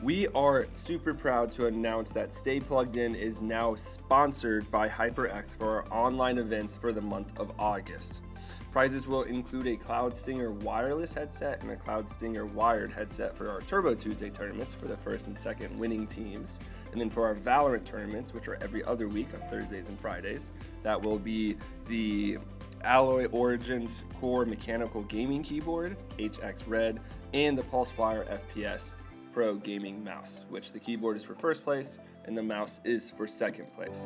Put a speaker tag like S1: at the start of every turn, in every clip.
S1: We are super proud to announce that Stay Plugged In is now sponsored by HyperX for our online events for the month of August. Prizes will include a Cloud Stinger wireless headset and a Cloud Stinger wired headset for our Turbo Tuesday tournaments for the first and second winning teams. And then for our Valorant tournaments, which are every other week on Thursdays and Fridays, that will be the Alloy Origins Core Mechanical Gaming Keyboard, HX Red, and the Pulsefire FPS Pro Gaming Mouse, which the keyboard is for first place and the mouse is for second place.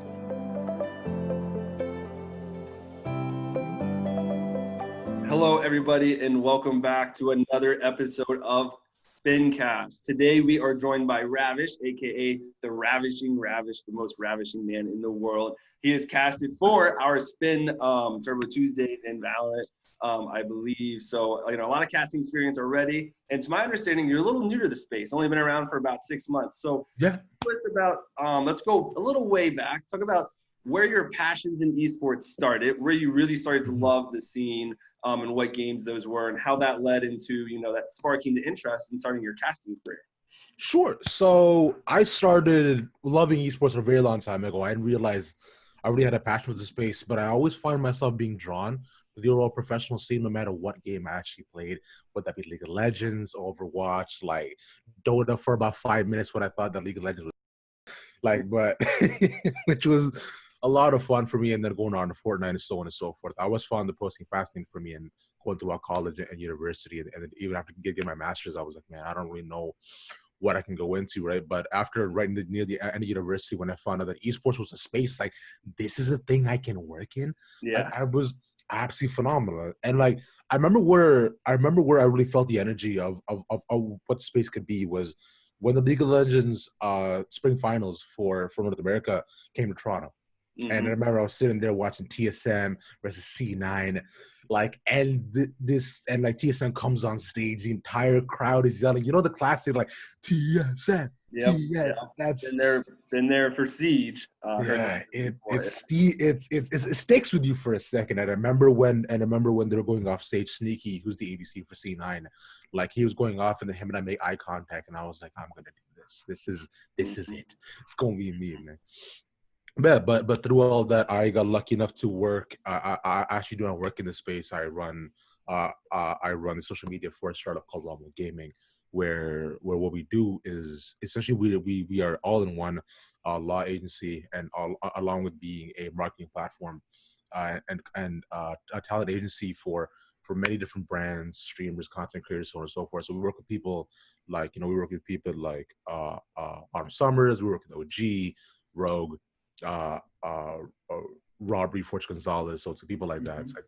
S1: Hello, everybody, and welcome back to another episode of Spincast. Today, we are joined by Ravish, aka the Ravishing Ravish, the most ravishing man in the world. He is casted for our Spin Turbo Tuesdays and Valorant, I believe. So, a lot of casting experience already. And to my understanding, you're a little new to the space. Only been around for about 6 months. So,
S2: yeah,
S1: let's go a little way back. Talk about where your passions in esports started, where you really started to love the scene, and what games those were, and how that led into, that sparking the interest in starting your casting career.
S2: Sure. So I started loving esports a very long time ago. I didn't realize I already had a passion for the space, but I always find myself being drawn to the overall professional scene no matter what game I actually played, whether that be League of Legends, Overwatch, like Dota for about 5 minutes when I thought that League of Legends was but which was a lot of fun for me, and then going on to Fortnite and so on and so forth. I was fond of posting fasting for me and going throughout college and university, and then even after getting my master's, I was like, man, I don't really know what I can go into, right? But after near the end of university, when I found out that esports was a space, like, this is a thing I can work in.
S1: Yeah,
S2: I was absolutely phenomenal. And I remember where I really felt the energy of what space could be was when the League of Legends spring finals for North America came to Toronto.
S1: Mm-hmm.
S2: And I remember I was sitting there watching TSM versus C9, TSM comes on stage, the entire crowd is yelling, the classic, like, TSM,
S1: Yep.
S2: TS.
S1: Yeah.
S2: That's
S1: been there for Siege.
S2: it sticks with you for a second. And I remember when they were going off stage, Sneaky, who's the ADC for C9, like, he was going off, and then him and I made eye contact, and I was like, I'm gonna do this. This is it. It's gonna be me, man. Yeah, but through all that, I got lucky enough to work. I actually do not work in the space. I run the social media for a startup called Rumble Gaming, where what we do is essentially we are all in one law agency, and along with being a marketing platform and a talent agency for many different brands, streamers, content creators, so on and so forth. So we work with people like Autumn Summers. We work with OG, Rogue, Robbery, Forge Gonzalez, so to people like that. It's like,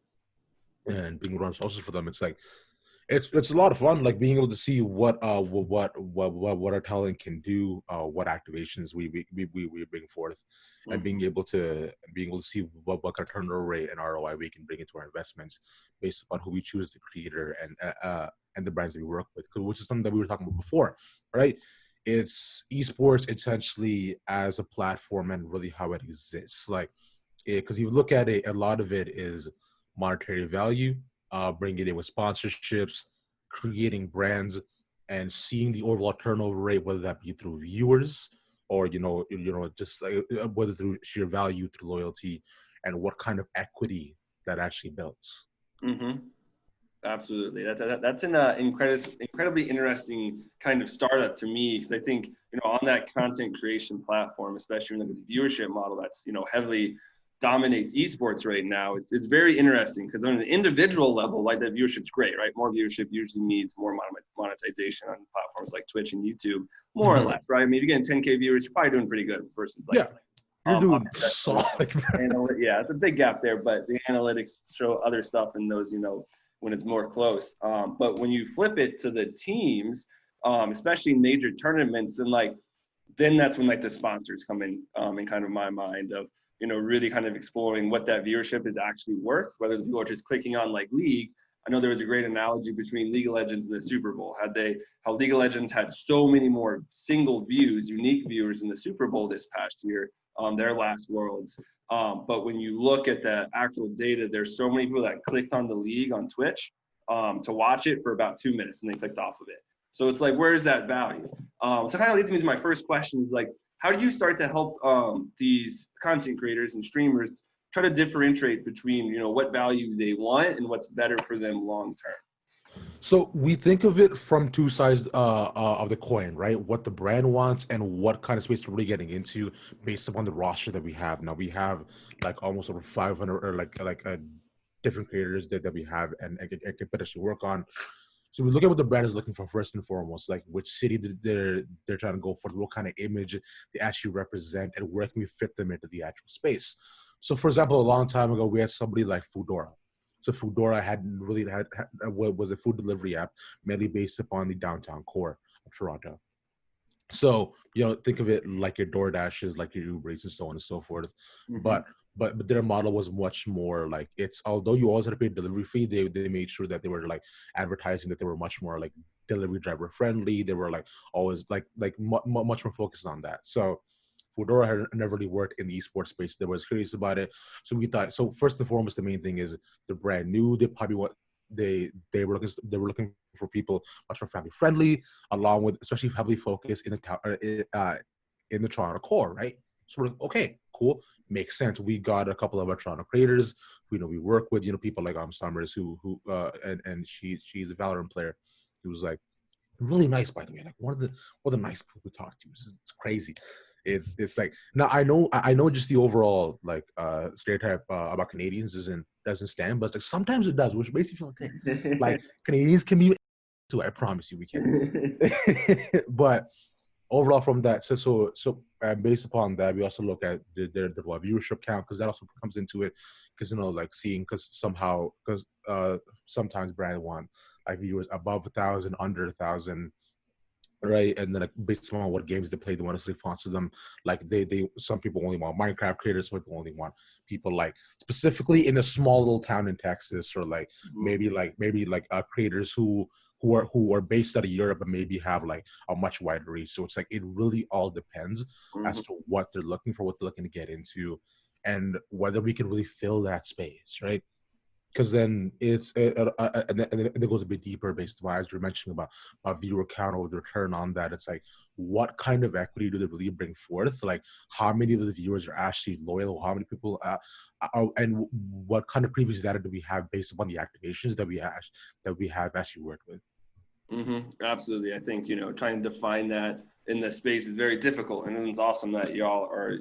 S2: and being run sources for them, it's like it's a lot of fun, like being able to see what our talent can do, what activations we bring forth, and being able to see what kind of turnover rate and ROI we can bring into our investments based upon who we choose, the creator and the brands that we work with, which is something that we were talking about before, right? It's esports essentially as a platform and really how it exists. Like, because you look at it, a lot of it is monetary value, bringing it in with sponsorships, creating brands, and seeing the overall turnover rate, whether that be through viewers or just like whether through sheer value, through loyalty, and what kind of equity that actually builds.
S1: Mm-hmm. Absolutely. That's an incredibly interesting kind of startup to me, because I think, on that content creation platform, especially when the viewership model that's, heavily dominates esports right now, it's very interesting, because on an individual level, like, that viewership's great, right? More viewership usually means more monetization on platforms like Twitch and YouTube, more or less, right? I mean, if you're getting 10K viewers, you're probably doing pretty good versus
S2: you're doing solid.
S1: Yeah, it's a big gap there, but the analytics show other stuff in those, when it's more close. But when you flip it to the teams, especially major tournaments, then that's when the sponsors come in kind of my mind of, really kind of exploring what that viewership is actually worth, whether people are just clicking on League. I know there was a great analogy between League of Legends and the Super Bowl. How League of Legends had so many more single views, unique viewers in the Super Bowl this past year, their last Worlds. But when you look at the actual data, there's so many people that clicked on the league on Twitch to watch it for about 2 minutes, and they clicked off of it. So it's like, where's that value? So kind of leads me to my first question is like, how do you start to help these content creators and streamers try to differentiate between, you know, what value they want and what's better for them long term?
S2: So we think of it from two sides of the coin, right? What the brand wants and what kind of space we're really getting into based upon the roster that we have. Now we have like almost over 500 or different creators that we have and can potentially work on. So we look at what the brand is looking for first and foremost, like which city they're trying to go for, what kind of image they actually represent, and where can we fit them into the actual space. So, for example, a long time ago, we had somebody like Foodora. So Foodora was a food delivery app mainly based upon the downtown core of Toronto. So, think of it like your DoorDashes, like your Uber Eats, and so on and so forth.
S1: Mm-hmm.
S2: But their model was much more like, it's, although you always had to pay a delivery fee, they made sure that they were like advertising that they were much more like delivery driver friendly. They were like always much more focused on that. So Foodora had never really worked in the esports space. They was curious about it. So we thought, so first and foremost, the main thing is the brand new. They probably want they were looking for people much more family friendly, along with especially heavily focused in the Toronto core, right? So we're like, okay, cool, makes sense. We got a couple of our Toronto creators, we work with, people like Summers, who and she's a Valorant player. He was like really nice, by the way, like one of the nice people we talked to. It's crazy. It's like, now I know just the overall like stereotype about Canadians doesn't stand, but like sometimes it does, which makes you feel okay. Like Canadians can be too. I promise you, we can. But overall, from that, so based upon that, we also look at their viewership count, because that also comes into it, because like seeing, because sometimes brand want like viewers above 1,000, under 1,000, right? And then like based on what games they play, they want to sponsor them. Like they some people only want Minecraft creators, some people only want people like specifically in a small little town in Texas, or like maybe creators who are based out of Europe but maybe have like a much wider reach. So it's like it really all depends as to what they're looking for, what they're looking to get into, and whether we can really fill that space, right? Because then and then it goes a bit deeper based on, as you're mentioning about viewer count or the return on that. It's like, what kind of equity do they really bring forth? Like, how many of the viewers are actually loyal? How many people and what kind of previous data do we have based upon the activations that we have actually worked with?
S1: Absolutely. I think, trying to define that in the space is very difficult. And it's awesome that y'all are,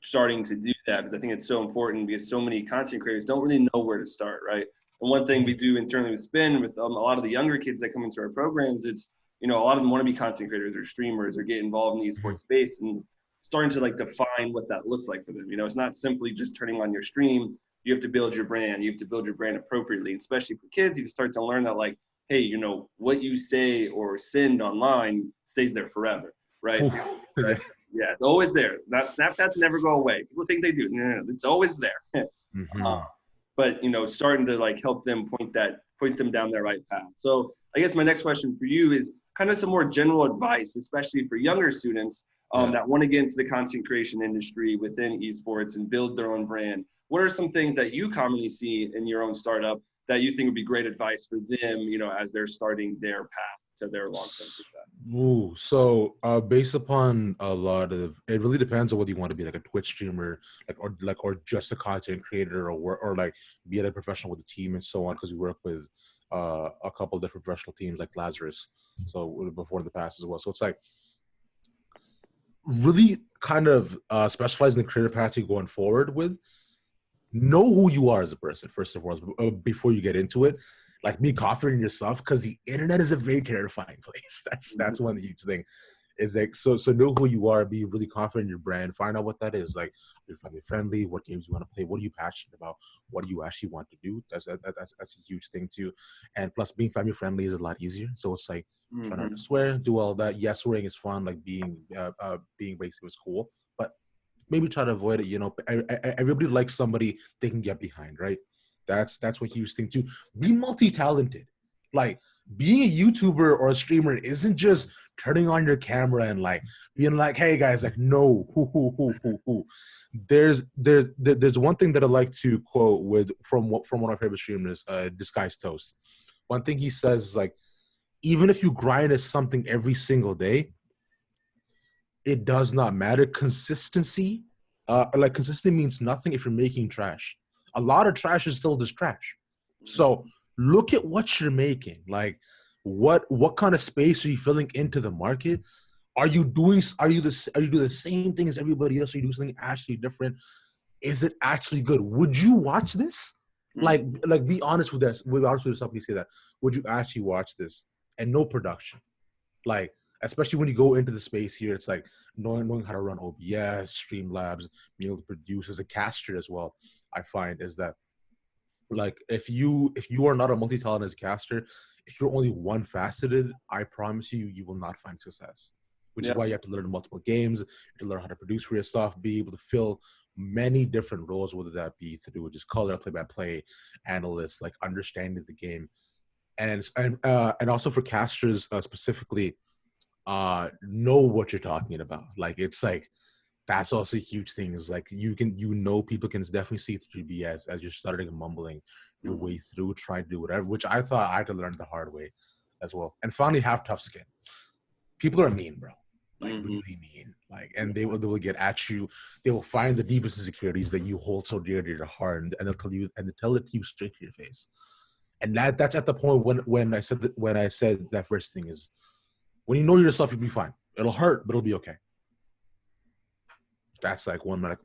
S1: starting to do that, because I think it's so important, because so many content creators don't really know where to start, right? And one thing we do internally with Spin, with a lot of the younger kids that come into our programs, it's, a lot of them want to be content creators or streamers or get involved in the esports space, and starting to like define what that looks like for them. It's not simply just turning on your stream. You have to build your brand. You have to build your brand appropriately. Especially for kids, you start to learn that, like, hey, what you say or send online stays there forever, right? Right? Yeah, it's always there. Snapchats never go away. People think they do. No, it's always there. But starting to like help them point them down their right path. So I guess my next question for you is kind of some more general advice, especially for younger students that want to get into the content creation industry within esports and build their own brand. What are some things that you commonly see in your own startup that you think would be great advice for them, as they're starting their path to their long-term success?
S2: So based upon a lot of, it really depends on whether you want to be like a Twitch streamer, or just a content creator, or like be a professional with a team and so on. Because we work with a couple of different professional teams like Lazarus, so before in the past as well. So it's like really kind of specializing in the career path you're going forward with. Know who you are as a person first and foremost before you get into it. Like, be confident in yourself, because the internet is a very terrifying place. That's one huge thing. Is like, so know who you are, be really confident in your brand, find out what that is. Like, you're family friendly, what games you want to play, what are you passionate about, what do you actually want to do. That's a huge thing too. And plus, being family friendly is a lot easier. So it's like, try not to swear, do all that. Yes, swearing is fun, like being racist is cool, but maybe try to avoid it. Everybody likes somebody they can get behind, right? That's what huge thing too. Be multi-talented. Like, being a YouTuber or a streamer isn't just turning on your camera and like being like, hey guys, like, no. There's one thing that I like to quote from one of my favorite streamers, Disguised Toast. One thing he says is like, even if you grind at something every single day, it does not matter. Consistency, like consistency means nothing if you're making trash. A lot of trash is still just trash. So look at what you're making. Like, what kind of space are you filling into the market? Are you doing? Are you doing the same thing as everybody else? Are you doing something actually different? Is it actually good? Would you watch this? Like, be honest with us. Be honest with yourself. You say that. Would you actually watch this? And no production. Like, especially when you go into the space here, it's like knowing how to run OBS, Streamlabs, being able to produce as a caster as well. I find is that, like, if you are not a multi-talented caster, if you're only one faceted, I promise you will not find success. Which is why you have to learn multiple games, you have to learn how to produce for yourself, be able to fill many different roles, whether that be to do with just color, play-by-play, analyst, like understanding the game, and also for casters specifically, know what you're talking about. Like, it's like that's also a huge thing. Is like people can definitely see through BS as you're starting mumbling your way through, trying to do whatever. Which I thought I had to learn the hard way as well. And finally, have tough skin. People are mean, bro. Like really mean. Like, and they will get at you. They will find the deepest insecurities that you hold so dear to your heart, and they'll tell it to you straight to your face. And that's at the point when I said that first thing is, when you know yourself, you'll be fine. It'll hurt, but it'll be okay. That's like my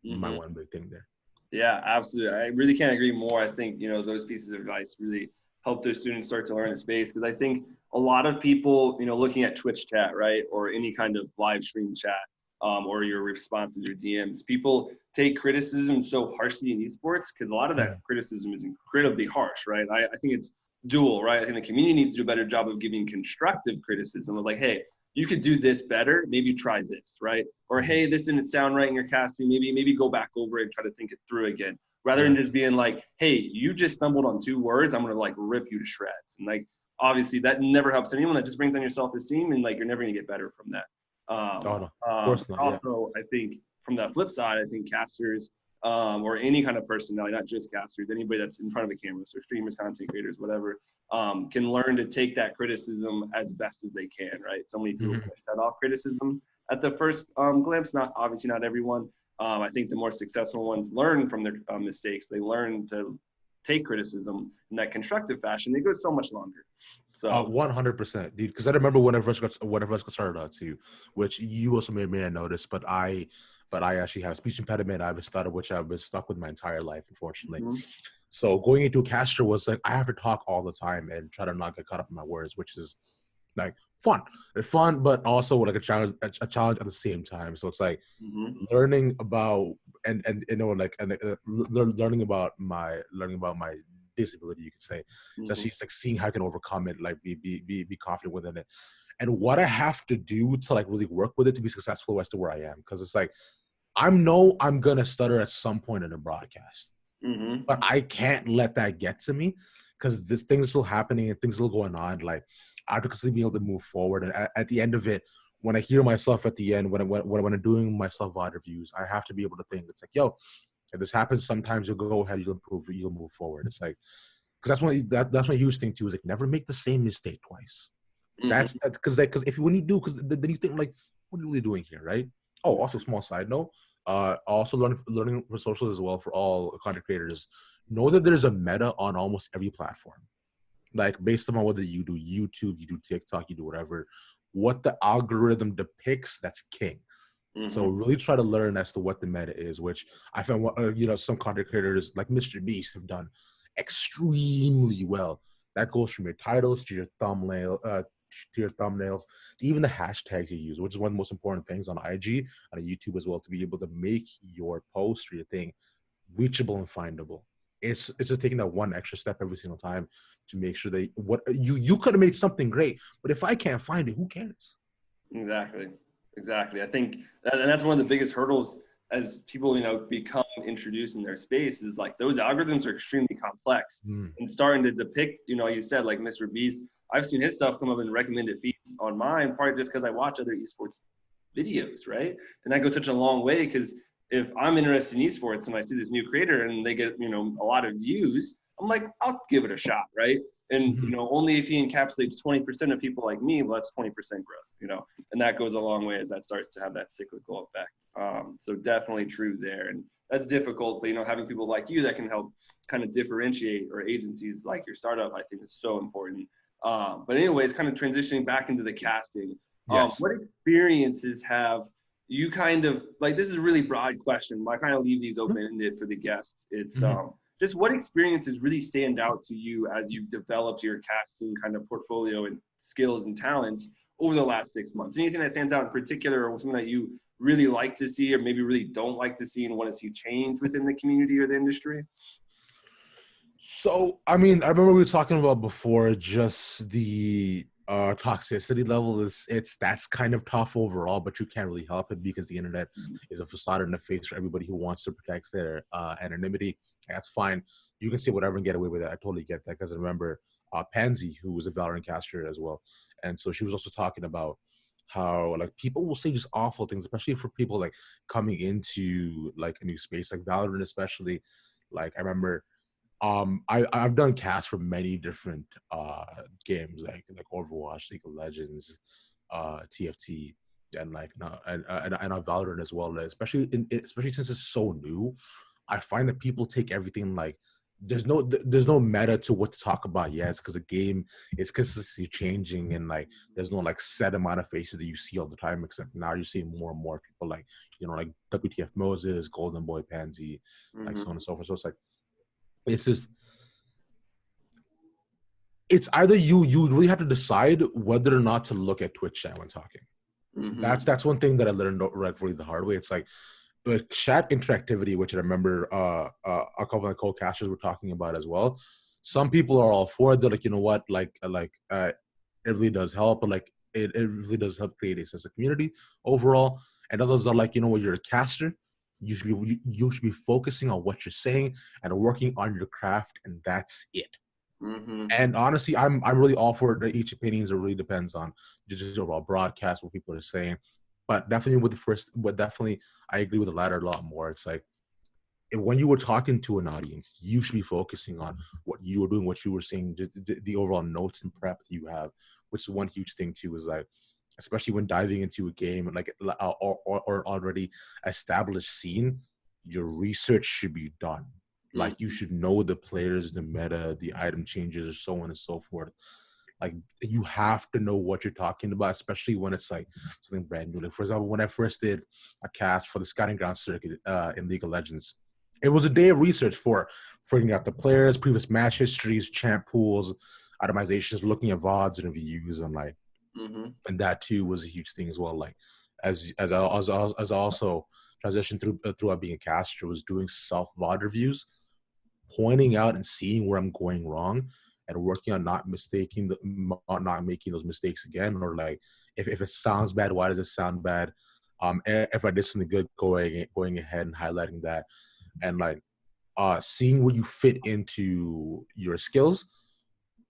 S2: one big thing there.
S1: Yeah, absolutely. I really can't agree more. I think, those pieces of advice really help their students start to learn the space, because I think a lot of people, looking at Twitch chat, right, or any kind of live stream chat, or your responses, your DMs, people take criticism so harshly in esports, because a lot of that criticism is incredibly harsh, right? I think it's dual, right? I think the community needs to do a better job of giving constructive criticism of like, hey, you could do this better. Maybe try this, right? Or, hey, this didn't sound right in your casting. Maybe go back over it and try to think it through again, rather than just being like, hey, you just stumbled on 2 words. I'm going to like rip you to shreds. And like, obviously that never helps anyone. That just brings down your self-esteem, and like, you're never going to get better from that.
S2: No, of course not.
S1: Also, I think from that flip side, I think casters, or any kind of personality, not just casters, anybody that's in front of a camera, so streamers, content creators, whatever, can learn to take that criticism as best as they can, right? So many people shut off criticism at the first glimpse, obviously not everyone. I think the more successful ones learn from their mistakes. They learn to take criticism in that constructive fashion. They go so much longer. So
S2: 100%, dude. Because I remember when I first got started out too, which you also may not notice, but I actually have a speech impediment. I was which I've been stuck with my entire life, unfortunately. So going into a caster was like, I have to talk all the time and try to not get caught up in my words, which is like fun, but also like a challenge at the same time. So it's like learning about learning about my disability, you could say. Especially it's like seeing how I can overcome it, like be confident within it, and what I have to do to like really work with it to be successful as to where I am. Because it's like, I'm gonna stutter at some point in a broadcast, but I can't let that get to me, because this things are still happening and things are still going on. Like, I have to constantly be able to move forward. And at the end of it, when I hear myself at the end, when I'm doing my self-VOD reviews, I have to be able to think, it's like, yo, if this happens, sometimes you'll go ahead, you'll improve, you'll move forward. It's like, because that's my huge thing too, is like, never make the same mistake twice. That's because when you do, because then you think like, what are you really doing here, right? Oh, also small side note, also learning for socials as well for all content creators. Know that there's a meta on almost every platform. Like, based on whether you do YouTube, you do TikTok, you do whatever, what the algorithm depicts, that's king. So really try to learn as to what the meta is, which I found, some content creators like Mr. Beast have done extremely well. That goes from your titles to your thumbnails, even the hashtags you use, which is one of the most important things on IG, on YouTube as well, to be able to make your post or your thing reachable and findable. It's just taking that one extra step every single time to make sure that what you could have made something great, but if I can't find it, who cares?
S1: Exactly. I think that's one of the biggest hurdles as people, become introduced in their space, is like, those algorithms are extremely complex and starting to depict, you said, like Mr. Beast. I've seen his stuff come up in recommended feeds on mine, partly just because I watch other esports videos, right? And that goes such a long way, because if I'm interested in esports and I see this new creator and they get, a lot of views, I'm like, I'll give it a shot, right? And,
S2: Mhm.
S1: only if he encapsulates 20% of people like me, well, that's 20% growth, and that goes a long way as that starts to have that cyclical effect. So definitely true there. And that's difficult, but, having people like you that can help kind of differentiate, or agencies like your startup, I think is so important. But anyways, kind of transitioning back into the casting,
S2: Yes.
S1: what experiences have you kind of, like, this is a really broad question, but I kind of leave these open-ended for the guests. It's
S2: Mhm.
S1: just what experiences really stand out to you as you've developed your casting kind of portfolio and skills and talents over the last 6 months? Anything that stands out in particular, or something that you really like to see, or maybe really don't like to see and want to see change within the community or the industry?
S2: So, I mean, I remember we were talking about before, just the toxicity level that's kind of tough overall, but you can't really help it because the internet is a facade in the face for everybody who wants to protect their anonymity. That's fine. You can say whatever and get away with it. I totally get that, because I remember Pansy, who was a Valorant caster as well, and so she was also talking about how, like, people will say just awful things, especially for people like coming into like a new space, like Valorant especially. Like, I remember I've done casts for many different games, like Overwatch, League of Legends, TFT, and like no, and on Valorant as well. Especially since it's so new, I find that people take everything like there's no meta to what to talk about yet. It's because the game is consistently changing, and like there's no like set amount of faces that you see all the time. Except now you're seeing more and more people like like WTF Moses, Golden Boy, Pansy, like so on and so forth. So it's like it's just it's either you really have to decide whether or not to look at Twitch chat when talking. That's one thing that I learned really the hard way. It's like with chat interactivity, which I remember a couple of co-casters were talking about as well. Some people are all for it. They're like, you know what, it really does help, but like it really does help create a sense of community overall. And others are like, you know what, you're a caster. You should be focusing on what you're saying and working on your craft, and that's it. And honestly, I'm really all for it. Each opinions, it really depends on just overall broadcast, what people are saying. But definitely definitely I agree with the latter a lot more. It's like when you were talking to an audience, you should be focusing on what you were doing, what you were saying, the overall notes and prep that you have, which is one huge thing too. Is like, especially when diving into a game like or already established scene, your research should be done. Like, you should know the players, the meta, the item changes, or so on and so forth. Like, you have to know what you're talking about, especially when it's like something brand new. Like, for example, when I first did a cast for the scouting ground circuit in League of Legends, it was a day of research for figuring out the players, previous match histories, champ pools, itemizations, looking at VODs and reviews, and like, and that too was a huge thing as well. Like, as I also transitioned throughout being a caster, was doing self VOD reviews, pointing out and seeing where I'm going wrong, and working on not making those mistakes again. Or like, if it sounds bad, why does it sound bad? If I did something good, going ahead and highlighting that, and like seeing where you fit into your skills,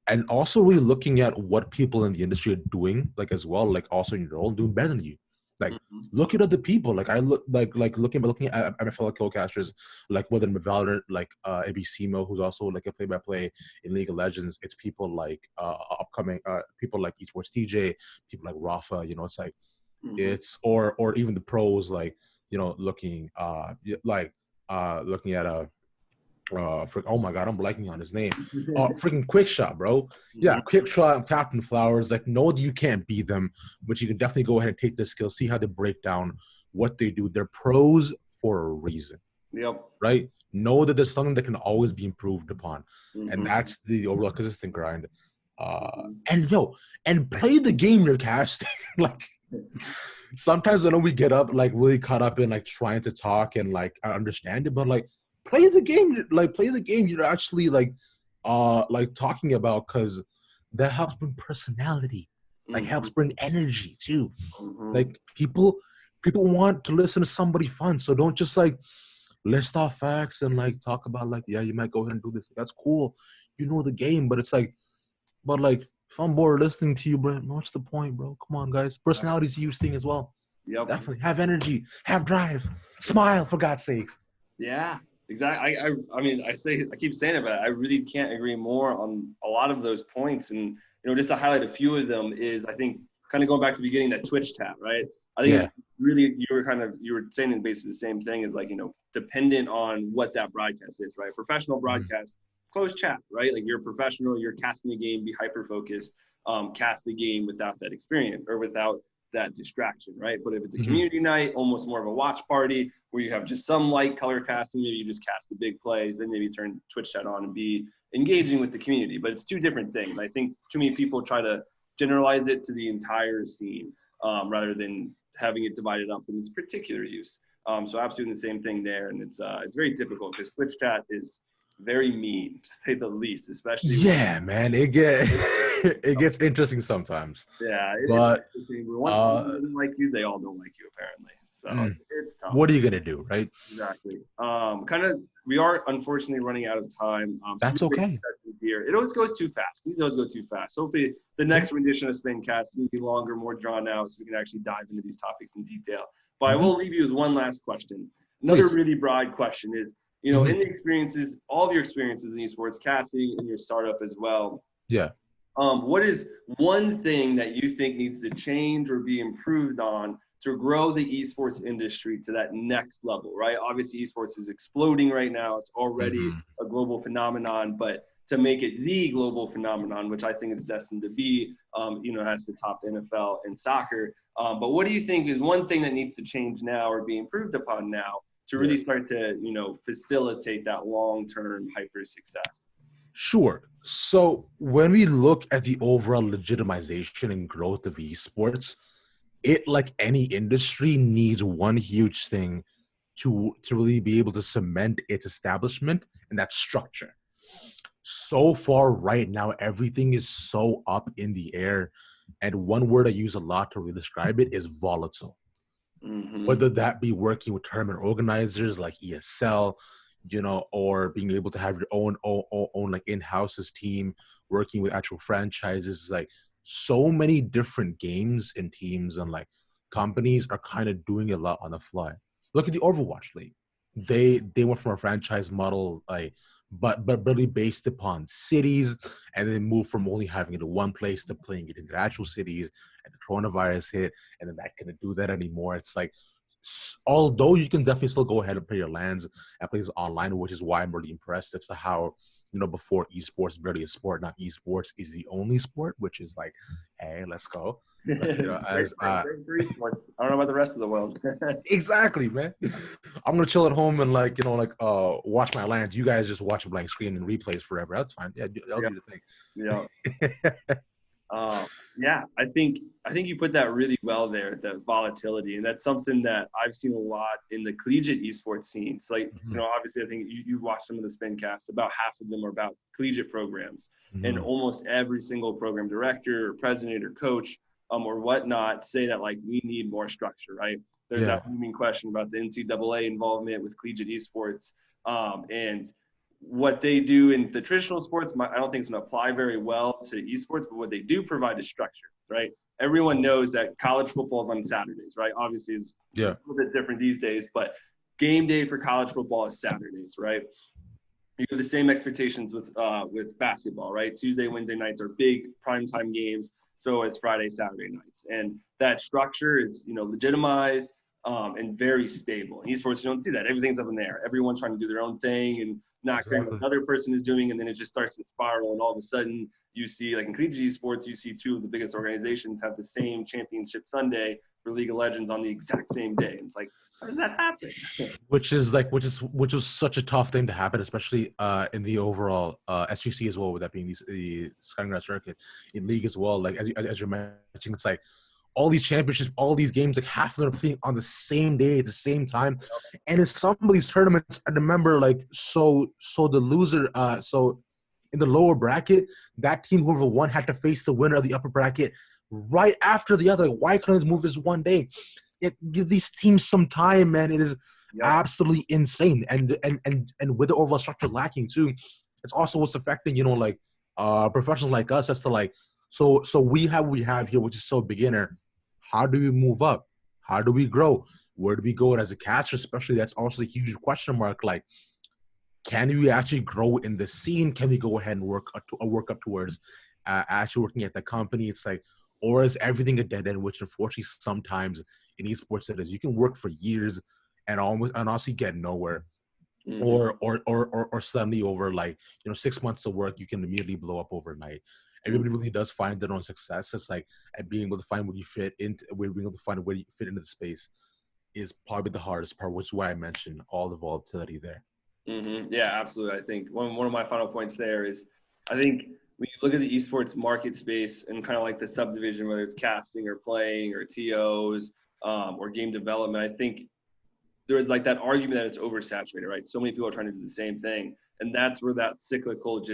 S2: and also really looking at what people in the industry are doing, like as well, like also in your role, doing better than you. Like, look at other people. Like, I look like looking at my fellow co-casters, like whether in Valorant, like ABCmo, who's also like a play-by-play in League of Legends. It's people like upcoming people like Esports TJ, people like Rafa. It's like it's or even the pros, like looking looking at oh my god, I'm blanking on his name. Freaking Quick Shot, bro. Yeah, Quick Shot and Captain Flowers. Like, know that you can't beat them, but you can definitely go ahead and take their skills, see how they break down what they do. They're pros for a reason.
S1: Yep.
S2: Right? Know that there's something that can always be improved upon. And that's the overall consistent grind. And play the game you're casting. Like, sometimes I know we get up like really caught up in like trying to talk and like understand it, but like play the game you're actually like talking about, because that helps bring personality, like helps bring energy too. Like, people want to listen to somebody fun, so don't just like list off facts and like talk about like, yeah, you might go ahead and do this, that's cool, the game, but it's like, but like, if I'm bored listening to you, bro, what's the point, bro? Come on, guys. Personality's a huge thing as well.
S1: Yep.
S2: Definitely have energy, have drive, smile, for God's sakes.
S1: Yeah. Exactly. I mean, I keep saying it, but I really can't agree more on a lot of those points. And, just to highlight a few of them is, I think, kind of going back to the beginning, that Twitch chat, right? I think
S2: Yeah.
S1: it's really, you were saying basically the same thing, is like, dependent on what that broadcast is, right? Professional broadcast, closed chat, right? Like, you're a professional, you're casting the game, be hyper focused, cast the game without that experience or without that distraction, right? But if it's a community night, almost more of a watch party where you have just some light color casting, maybe you just cast the big plays, then maybe turn Twitch chat on and be engaging with the community. But it's two different things. I think too many people try to generalize it to the entire scene rather than having it divided up in its particular use. So absolutely the same thing there, and it's very difficult because Twitch chat is very mean, to say the least, especially
S2: Yeah, man, it gets interesting sometimes.
S1: yeah,
S2: But
S1: it's once someone doesn't like you, they all don't like you apparently. So it's tough.
S2: what are you gonna do, right?
S1: Exactly. We are unfortunately running out of time.
S2: That's okay.
S1: Here, it always goes too fast. These always go too fast. Hopefully, the next rendition of Spincast is going to be longer, more drawn out, so we can actually dive into these topics in detail. But I will leave you with one last question. Another really broad question is, in the experiences, all of your experiences in esports casting and your startup as well.
S2: Yeah.
S1: What is one thing that you think needs to change or be improved on to grow the esports industry to that next level, right? Obviously, esports is exploding right now. It's already a global phenomenon, but to make it the global phenomenon, which I think is destined to be, has to top the NFL and soccer. But what do you think is one thing that needs to change now or be improved upon now to really start to, facilitate that long-term hyper success?
S2: Sure. So when we look at the overall legitimization and growth of esports, it, like any industry, needs one huge thing to really be able to cement its establishment, and that's structure. So far right now, everything is so up in the air, and one word I use a lot to really describe it is volatile. Whether that be working with tournament organizers like ESL, or being able to have your own like in-houses team, working with actual franchises, like so many different games and teams and like companies are kind of doing a lot on the fly. Look at the Overwatch League. They went from a franchise model, but really based upon cities, and then moved from only having it in one place to playing it in the actual cities. And the coronavirus hit, and then that couldn't do that anymore. It's like, although you can definitely still go ahead and play your LANs and play this online, which is why I'm really impressed as to how, before esports barely a sport, not esports is the only sport, which is like, hey, let's go. But,
S1: I don't know about the rest of the world.
S2: Exactly, man. I'm gonna chill at home and watch my LANs. You guys just watch a blank screen and replays forever. That's fine. Yeah, I'll do the thing.
S1: Yeah. I think you put that really well there, the volatility, and that's something that I've seen a lot in the collegiate esports scene. So obviously I think you've watched some of the Spincasts. About half of them are about collegiate programs, and almost every single program director or president or coach or whatnot say that like we need more structure, right? There's that looming question about the NCAA involvement with collegiate esports, and what they do in the traditional sports, I don't think it's going to apply very well to esports, but what they do provide is structure, right? Everyone knows that college football is on Saturdays, right? Obviously, it's a little bit different these days, but game day for college football is Saturdays, right? You have the same expectations with basketball, right? Tuesday, Wednesday nights are big primetime games. So is Friday, Saturday nights. And that structure is, legitimized and very stable. In esports, you don't see that. Everything's up in the air. Everyone's trying to do their own thing and not caring what another person is doing. And then it just starts to spiral. And all of a sudden, you see, like in collegiate esports, you see two of the biggest organizations have the same championship Sunday for League of Legends on the exact same day. And it's like, how does that happen?
S2: Which was such a tough thing to happen, especially in the overall SGC as well, with that being the Skyward circuit in League as well. Like as you're mentioning, it's like all these championships, all these games, like half of them are playing on the same day at the same time. And in some of these tournaments, I remember so the loser, so in the lower bracket, that team, whoever won, had to face the winner of the upper bracket right after the other. Why couldn't it move this one day? Give these teams some time, man. It is absolutely insane. And with the overall structure lacking too, it's also what's affecting, professionals like us as to so we have here, which is so beginner. How do we move up? How do we grow? Where do we go as a caster? Especially, that's also a huge question mark. Like, can we actually grow in the scene? Can we go ahead and work up towards actually working at the company? It's like, or is everything a dead end? Which unfortunately sometimes in esports it is. You can work for years and honestly get nowhere. Or suddenly over like 6 months of work, you can immediately blow up overnight. Everybody really does find their own success. It's like, and being able to find where you fit into, being able to find where you fit into the space is probably the hardest part, which is why I mentioned all the volatility there.
S1: Yeah, absolutely. I think one of my final points there is, I think when you look at the esports market space and kind of like the subdivision, whether it's casting or playing or TOs or game development, I think there is like that argument that it's oversaturated, right? So many people are trying to do the same thing. And that's where that cyclical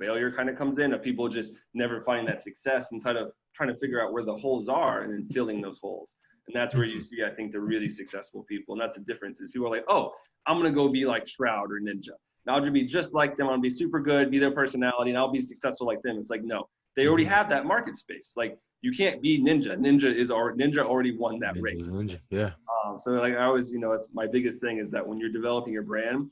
S1: failure kind of comes in, of people just never finding that success inside of trying to figure out where the holes are and then filling those holes. And that's where you see, I think, the really successful people. And that's the difference, is people are like, oh, I'm going to go be like Shroud or Ninja. And I'll just be just like them. I'll be super good, be their personality, and I'll be successful like them. It's like, no, they already have that market space. Like, you can't be Ninja. Ninja already won that race.
S2: Ninja, yeah.
S1: So like I always, it's my biggest thing is that when you're developing your brand,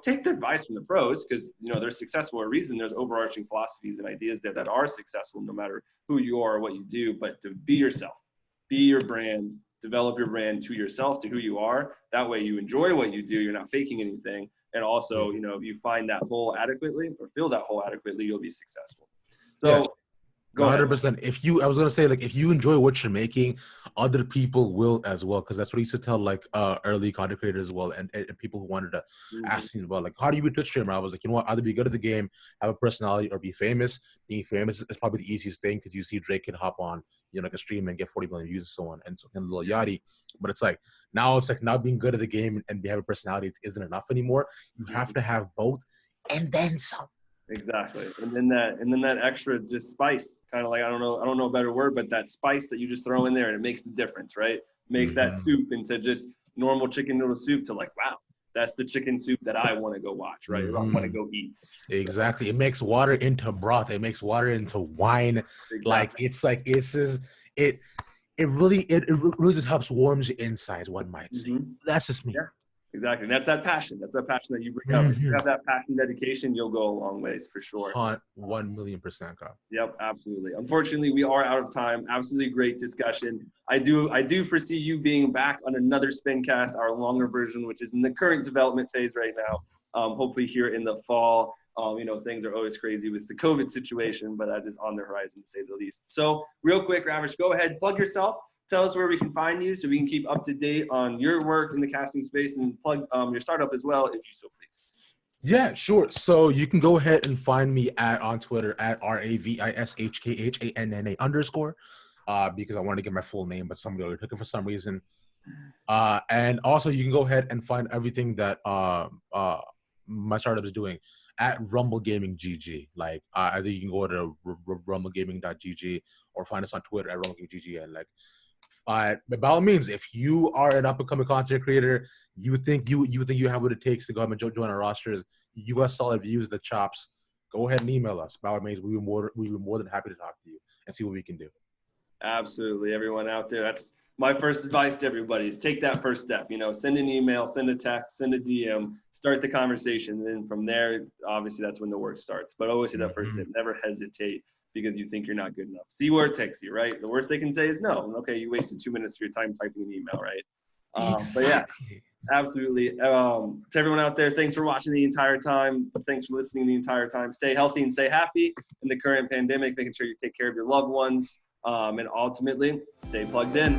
S1: take the advice from the pros, because, they're successful for a reason. There's overarching philosophies and ideas there that are successful no matter who you are or what you do. But to be yourself, be your brand, develop your brand to yourself, to who you are. That way you enjoy what you do. You're not faking anything. And also, if you find that hole adequately or fill that hole adequately, you'll be successful. So
S2: yeah. 100%. I was gonna say, like, if you enjoy what you're making, other people will as well, because that's what I used to tell like early content creators as well, and people who wanted to ask me about, like, how do you be a Twitch streamer? I was like, either be good at the game, have a personality, or be famous. Being famous is probably the easiest thing, because you see Drake can hop on like a stream and get 40 million views and so on, and Lil Yachty. But it's like now being good at the game and have a personality isn't enough anymore. You have to have both and then some.
S1: Exactly. And then that extra just spice, kind of like, I don't know a better word, but that spice that you just throw in there, and it makes the difference, right? Makes that soup into just normal chicken noodle soup to like, wow, that's the chicken soup that I want to go watch, right? I want to go eat.
S2: Exactly. It makes water into broth. It makes water into wine. Exactly. It really just helps warms your insides, one might say. That's just me.
S1: Yeah. Exactly. And that's that passion. That's that passion that you bring up. If you have that passion, dedication, you'll go a long ways for sure.
S2: 1,000,000%, Kyle.
S1: Yep, absolutely. Unfortunately, we are out of time. Absolutely great discussion. I do foresee you being back on another Spincast, our longer version, which is in the current development phase right now. Hopefully here in the fall. Things are always crazy with the COVID situation, but that is on the horizon, to say the least. So real quick, Ravish, go ahead, plug yourself. Tell us where we can find you so we can keep up to date on your work in the casting space, and plug your startup as well, if you so please.
S2: Yeah, sure. So you can go ahead and find me on Twitter at RavishingRavish because I wanted to get my full name, but somebody already took it for some reason. And also you can go ahead and find everything that my startup is doing at Rumble Gaming GG. Like either you can go to rumblegaming.gg or find us on Twitter at rumblegaming.gg, and like by all means, if you are an up-and-coming content creator, you think you have what it takes to go and join our rosters, you got solid views, the chops, go ahead and email us. By all means, we were more than happy to talk to you and see what we can do.
S1: Absolutely, everyone out there. That's my first advice to everybody: is take that first step. Send an email, send a text, send a DM, start the conversation. And then from there, obviously, that's when the work starts. But always take that first step. Never hesitate because you think you're not good enough. See where it takes you, right? The worst they can say is no. Okay, you wasted 2 minutes of your time typing an email, right? But yeah, absolutely. To everyone out there, thanks for watching the entire time. Thanks for listening the entire time. Stay healthy and stay happy in the current pandemic, making sure you take care of your loved ones. And ultimately, stay plugged in.